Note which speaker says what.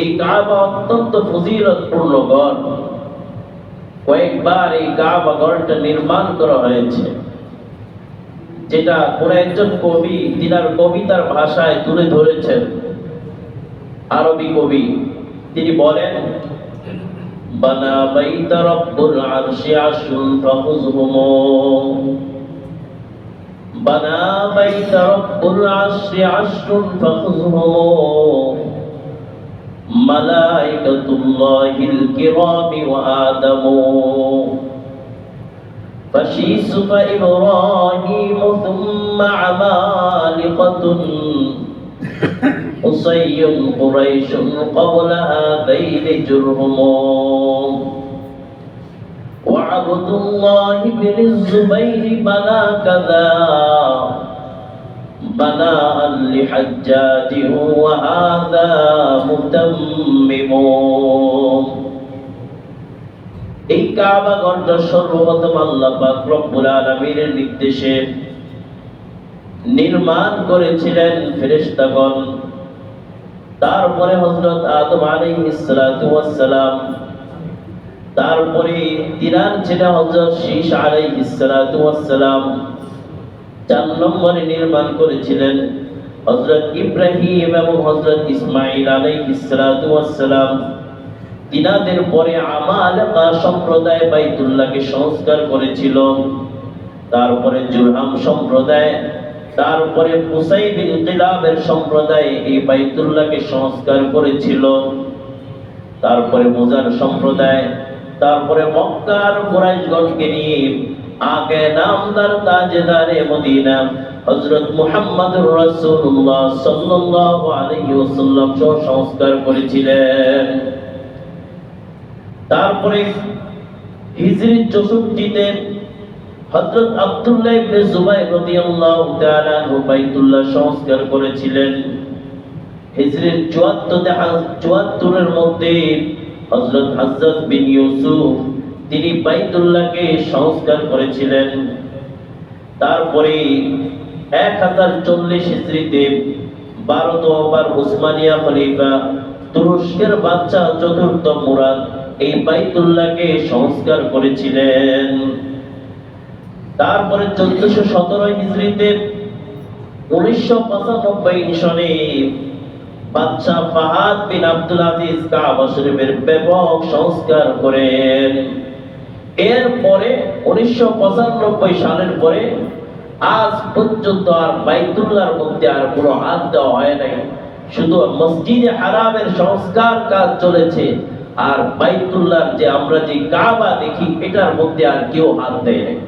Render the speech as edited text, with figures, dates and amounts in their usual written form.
Speaker 1: এই কাবা অত্যন্ত ফজিলতপূর্ণ ঘর। কয়েকবার এই কাবা ঘরটা নির্মাণ করা হয়েছে, যেটা কোন একজন কবি তিনার কবিতার ভাষায় তুলে ধরেছেন। আরবি কবি তিনি বলেন, বানা বাইতা রব্বুল আরশি আশরুন ফাখুযহুম, বানা বাইতা রব্বুল আরশি আশরুন ফাখুযহুম, মালাইকাতুল্লাহিল কিরামি ওয়া আদামু, فشيس فإبراهيم ثم عمالقة، قصي قريش قبل هذين جرهم، وعبد الله بن الزبير بنى كذا بناء لحجاج وهذا متمم। এই কাবা ঘরটা সর্বপ্রথম আল্লাহ পাক রব্বুল আলামিনের নির্দেশে নির্মাণ করেছিলেন ফেরেশতাগণ। তারপরে হযরত আদম আলাইহিস সালাতু ওয়াস সালাম, তারপরে তিনার ছেলে হযরত শীস আলাইহিস সালাতু ওয়াস সালাম, 4 নম্বরে নির্মাণ করেছিলেন হযরত ইব্রাহিম এবং হযরত ইসমাঈল আলাইহিস সালাতু ওয়াস সালাম। তিনাদের পরে আমালিকা সম্প্রদায় বাইতুল্লাহকে সংস্কার করেছিল। তারপরে জুরহাম সম্প্রদায়, তারপরে কুসাই বিন কিলাবের সম্প্রদায় এই বাইতুল্লাহকে সংস্কার করেছিল। তারপরে মুজার সম্প্রদায়, তারপরে মক্কার কুরাইশগণকে নিয়ে আগে নামদার তাজদারে মদিনা হযরত মুহাম্মদুর রাসূলুল্লাহ সাল্লাল্লাহু আলাইহি ওয়াসাল্লাম সংস্কার করেছিলেন। তারপরে হিজরি 64-তে হযরত আব্দুল্লাহ ইবনে জুবাইর রাদিয়াল্লাহু তাআলা আনহু বাইতুল্লাহ সংস্কার করেছিলেন। হিজরি 74-এর মধ্যে হযরত হাজ্জাজ বিন ইউসুফ তিনি বাইতুল্লাহকে সংস্কার করেছিলেন। তারপরে 1040 হিজরিতে 12 নভেম্বর উসমানিয়া খলিফা তুরস্কের বাদশা চতুর্থ মুরাদ এই বাইতুল্লাহকে সংস্কার করেছিলেন। তারপরে 1417 হিজরিতে 1995 সনে বাদশা ফাহাদ বিন আব্দুল আজিজ কাবা শরীফের ব্যাপক সংস্কার করেন। এরপরে 1995 সালের পরে আজ পর্যন্ত আর বাইতুল্লাহর মধ্যে আর পুরো হাত দেওয়া হয় নাই। শুধু মসজিদে হারামের সংস্কার কাজ চলেছে, আর বাইতুল্লাহর যে আমরা যে কাবা দেখি এটার মধ্যে আর কেউ হাত দেয় নাই।